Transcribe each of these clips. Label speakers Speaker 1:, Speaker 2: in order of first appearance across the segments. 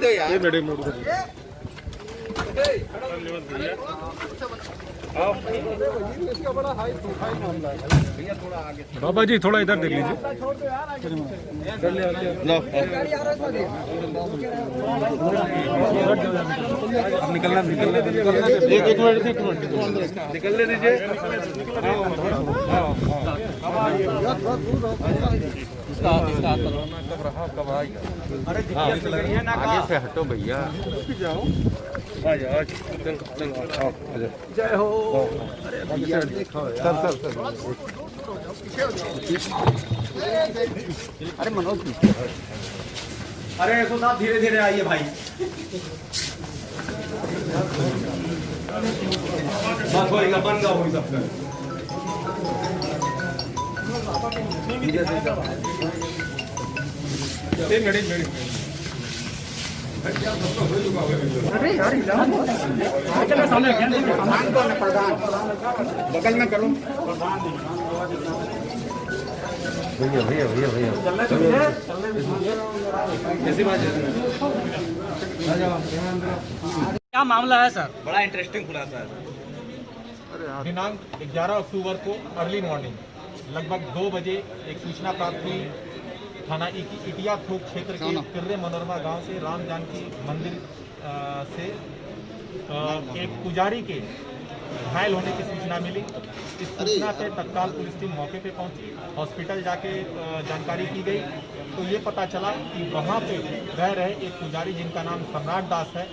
Speaker 1: दो यार।
Speaker 2: ये बड़े मोड़
Speaker 3: इसका बड़ा हाई प्रोफाइल मामला है भैया, थोड़ा आगे
Speaker 2: बाबा जी थोड़ा इधर देख लीजिए।
Speaker 1: निकलना निकलना
Speaker 2: एक मिनट
Speaker 1: निकलने दीजिए। कब आएगा? आगे से हटो भैया।
Speaker 3: जय हो।
Speaker 1: अरे मनोज,
Speaker 3: अरे सुना, धीरे धीरे आइए भाई। बस होएगा, बन गया होगी सबका।
Speaker 1: बगल में करो भैया भैया भैया भैया।
Speaker 4: क्या मामला है सर?
Speaker 3: बड़ा इंटरेस्टिंग खुलासा है।
Speaker 5: दिनांक 11 अक्टूबर को अर्ली मॉर्निंग लगभग 2 बजे एक सूचना प्राप्त हुई थाना इटिया थोक क्षेत्र के तिर्रे मनोरमा गांव से, राम जानकी मंदिर से एक पुजारी के घायल होने की सूचना मिली। इस सूचना पे तत्काल पुलिस टीम मौके पे पहुंची, हॉस्पिटल जाके जानकारी की गई तो ये पता चला कि वहाँ पे रह रहे एक पुजारी जिनका नाम सम्राट दास है,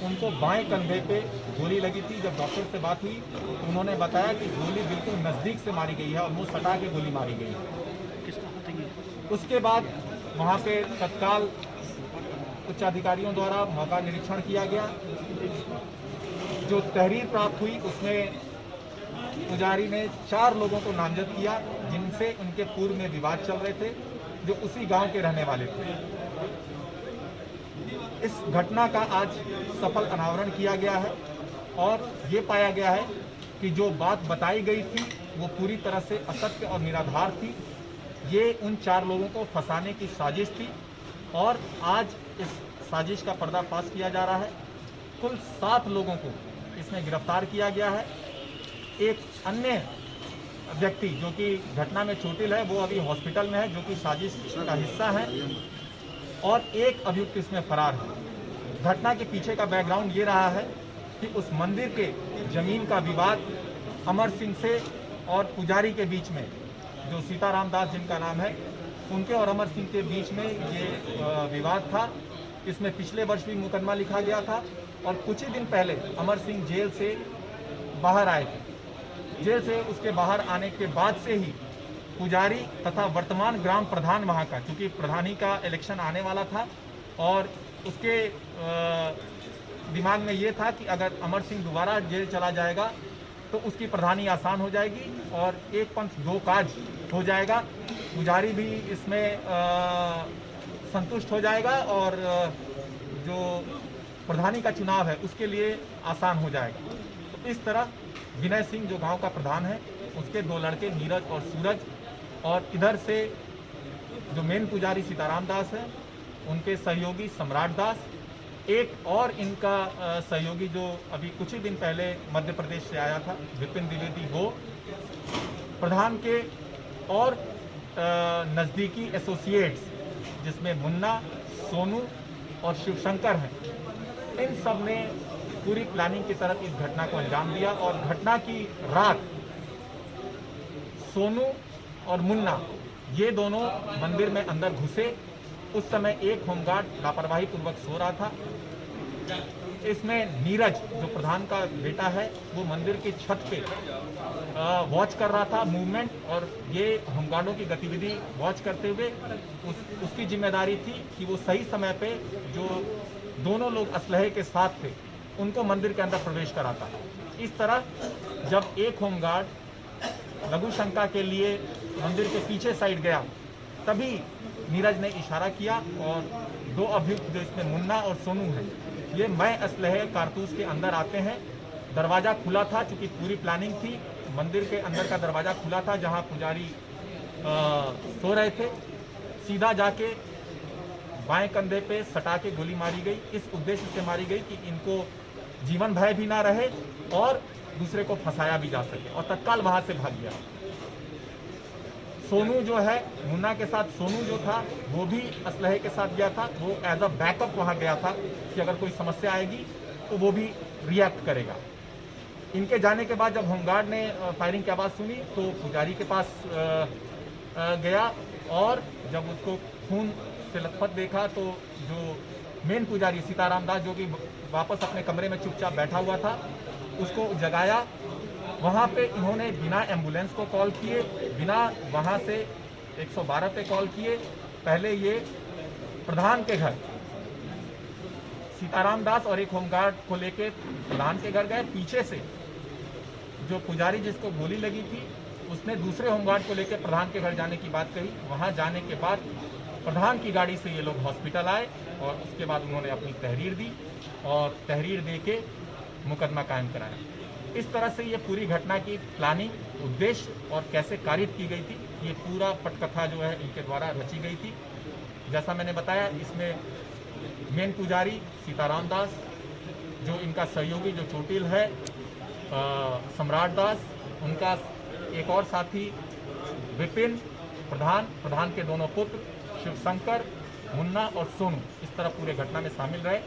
Speaker 5: उनको बाएं कंधे पे गोली लगी थी। जब डॉक्टर से बात हुई तो उन्होंने बताया कि गोली बिल्कुल नज़दीक से मारी गई है और मुंह सटा के गोली मारी गई है। उसके बाद वहाँ पे तत्काल उच्च अधिकारियों द्वारा मौका निरीक्षण किया गया। जो तहरीर प्राप्त हुई उसमें पुजारी ने 4 लोगों को नामजद किया जिनसे उनके पूर्व में विवाद चल रहे थे, जो उसी गांव के रहने वाले थे। इस घटना का आज सफल अनावरण किया गया है और ये पाया गया है कि जो बात बताई गई थी वो पूरी तरह से असत्य और निराधार थी। ये उन 4 लोगों को फंसाने की साजिश थी और आज इस साजिश का पर्दाफाश किया जा रहा है। कुल 7 लोगों को इसमें गिरफ्तार किया गया है। एक अन्य व्यक्ति जो कि घटना में चोटिल है वो अभी हॉस्पिटल में है, जो कि साजिश का हिस्सा है, और एक अभियुक्त इसमें फरार है। घटना के पीछे का बैकग्राउंड ये रहा है कि उस मंदिर के जमीन का विवाद अमर सिंह से और पुजारी के बीच में, जो सीताराम दास जिनका नाम है, उनके और अमर सिंह के बीच में ये विवाद था। इसमें पिछले वर्ष भी मुकदमा लिखा गया था और कुछ ही दिन पहले अमर सिंह जेल से बाहर आए थे। जेल से उसके बाहर आने के बाद से ही पुजारी तथा वर्तमान ग्राम प्रधान वहाँ का, क्योंकि प्रधानी का इलेक्शन आने वाला था और उसके दिमाग में ये था कि अगर अमर सिंह दोबारा जेल चला जाएगा तो उसकी प्रधानी आसान हो जाएगी और एक पंथ दो काज हो जाएगा। पुजारी भी इसमें संतुष्ट हो जाएगा और जो प्रधानी का चुनाव है उसके लिए आसान हो जाएगा। तो इस तरह विनय सिंह जो गांव का प्रधान है, उसके 2 लड़के नीरज और सूरज, और इधर से जो मेन पुजारी सीताराम दास है, उनके सहयोगी सम्राट दास, एक और इनका सहयोगी जो अभी कुछ ही दिन पहले मध्य प्रदेश से आया था, विपिन द्विवेदी, वो प्रधान के और नज़दीकी एसोसिएट्स जिसमें मुन्ना, सोनू और शिवशंकर हैं, इन सब ने पूरी प्लानिंग की तरफ इस घटना को अंजाम दिया। और घटना की रात सोनू और मुन्ना ये दोनों मंदिर में अंदर घुसे। उस समय एक होमगार्ड लापरवाही पूर्वक सो रहा था। इसमें नीरज जो प्रधान का बेटा है वो मंदिर की छत पे वॉच कर रहा था मूवमेंट, और ये होमगार्डों की गतिविधि वॉच करते हुए उसकी जिम्मेदारी थी कि वो सही समय पे जो दोनों लोग असलहे के साथ थे उनको मंदिर के अंदर प्रवेश कराता। इस तरह जब एक होमगार्ड लघु शंका के लिए मंदिर के पीछे साइड गया, तभी नीरज ने इशारा किया और 2 अभियुक्त जो इसमें मुन्ना और सोनू हैं, ये मैं असलहे कारतूस के अंदर आते हैं। दरवाज़ा खुला था क्योंकि पूरी प्लानिंग थी। मंदिर के अंदर का दरवाज़ा खुला था जहां पुजारी सो रहे थे। सीधा जाके बाएं कंधे पे सटा के गोली मारी गई। इस उद्देश्य से मारी गई कि इनको जीवन भय भी ना रहे और दूसरे को फंसाया भी जा सके, और तत्काल वहां से भाग गया। सोनू जो है, मुन्ना के साथ सोनू जो था वो भी असलहे के साथ गया था। वो एज अ बैकअप वहां गया था कि अगर कोई समस्या आएगी तो वो भी रिएक्ट करेगा। इनके जाने के बाद जब होमगार्ड ने फायरिंग की आवाज़ सुनी तो पुजारी के पास गया, और जब उसको खून से लथपथ देखा तो जो मेन पुजारी सीताराम दास, जो कि वापस अपने कमरे में चुपचाप बैठा हुआ था, उसको जगाया। वहाँ पे इन्होंने बिना एम्बुलेंस को कॉल किए, बिना वहाँ से 112 पे कॉल किए, पहले ये प्रधान के घर सीताराम दास और एक होमगार्ड को लेके प्रधान के घर गए। पीछे से जो पुजारी जिसको गोली लगी थी उसने दूसरे होमगार्ड को लेकर प्रधान के घर जाने की बात कही। वहां जाने के बाद प्रधान की गाड़ी से ये लोग हॉस्पिटल आए और उसके बाद उन्होंने अपनी तहरीर दी और तहरीर दे के मुकदमा कायम कराया। इस तरह से ये पूरी घटना की प्लानिंग, उद्देश्य और कैसे कारित की गई थी, ये पूरा पटकथा जो है इनके द्वारा रची गई थी। जैसा मैंने बताया, इसमें मेन पुजारी सीताराम दास, जो इनका सहयोगी जो चोटिल है सम्राट दास, उनका एक और साथी विपिन, प्रधान के दोनों पुत्र शिवशंकर, मुन्ना और सोनू इस तरह पूरे घटना में शामिल रहे,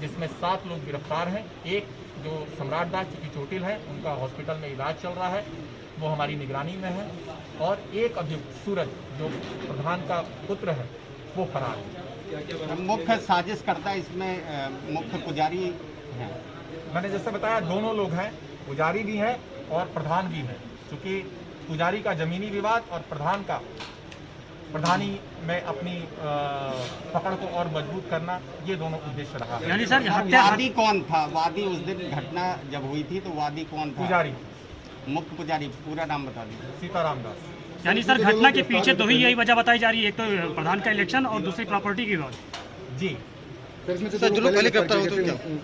Speaker 5: जिसमें 7 लोग गिरफ्तार हैं। एक जो सम्राट दास की चोटिल है, उनका हॉस्पिटल में इलाज चल रहा है, वो हमारी निगरानी में है, और एक अभियुक्त सूरज जो प्रधान का पुत्र है वो फरार है।
Speaker 1: मुख्य साजिश करता इसमें मुख्य पुजारी हैं।
Speaker 5: मैंने जैसे बताया, दोनों लोग हैं, पुजारी भी हैं और प्रधान भी हैं, क्योंकि पुजारी का जमीनी विवाद और प्रधान का प्रधानी में अपनी पकड़ को और मजबूत करना, ये दोनों उद्देश्य रहा है।
Speaker 4: यानी सर
Speaker 1: वादी कौन था? वादी उस दिन घटना जब हुई थी तो वादी कौन था?
Speaker 5: पुजारी,
Speaker 1: मुख्य पुजारी, पूरा नाम बता दीजिए।
Speaker 5: सीताराम दास।
Speaker 4: यानी सर घटना के पीछे तो ही यही वजह बताई जा रही है, एक तो प्रधान का इलेक्शन और दूसरी प्रॉपर्टी की विवाद।
Speaker 5: जी
Speaker 3: सर, जो लोग पहले गिरफ्तार होते हैं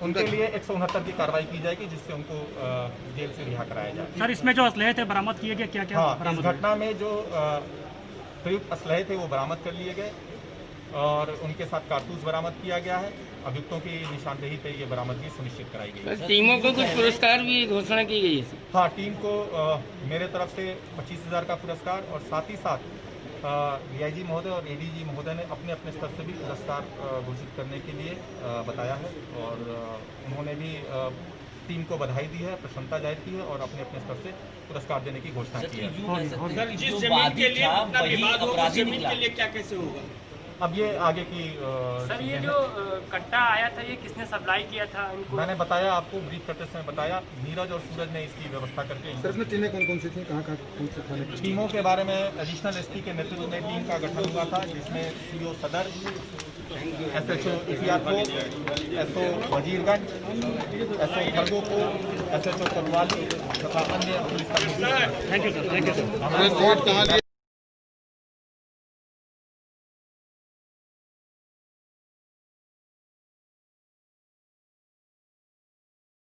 Speaker 5: उनके लिए 169 की कार्रवाई की जाएगी, जिससे उनको जेल से रिहा कराया जाए।
Speaker 4: सर, इसमें जो असलहे थे बरामद किए गए, क्या क्या
Speaker 5: हाँ, इस
Speaker 4: बरामद हुए?
Speaker 5: घटना में जो प्रयुक्त असलहे थे वो बरामद कर लिए गए और उनके साथ कारतूस बरामद किया गया है। अभियुक्तों की निशानदेही पे ये बरामदगी सुनिश्चित कराई गई है।
Speaker 6: टीमों को कुछ पुरस्कार भी घोषणा की गई है।
Speaker 5: हाँ, टीम को मेरे तरफ से 25,000 का पुरस्कार और साथ ही साथ डीआईजी महोदय और एडीजी महोदय ने अपने अपने स्तर से भी पुरस्कार घोषित करने के लिए बताया है, और उन्होंने भी टीम को बधाई दी है, प्रशंसा जाहिर की है और अपने अपने स्तर से पुरस्कार देने की घोषणा की है।
Speaker 6: जिस जमीन के लिए अपना विवाद होगा, उस जमीन के लिए क्या कैसे होगा?
Speaker 5: अब ये आगे की
Speaker 7: सर, ये जो कट्टा आया था ये किसने सप्लाई किया था इनको?
Speaker 5: मैंने बताया आपको, ब्रीफ करते समय बताया, नीरज और सूरज ने इसकी व्यवस्था करके।
Speaker 3: सर, इसमें टीमें कौन कौन सी थी, कहाँ कौन से थाने की?
Speaker 5: टीमों के बारे में एडिशनल एसपी के नेतृत्व में टीम का गठन हुआ था, जिसमें CO Sadar, SHO Itiyapur, SO Wazirganj, SO Khargopur, SHO Kotwali तथा अन्य पुलिस कर्मी।
Speaker 4: Thank you sir.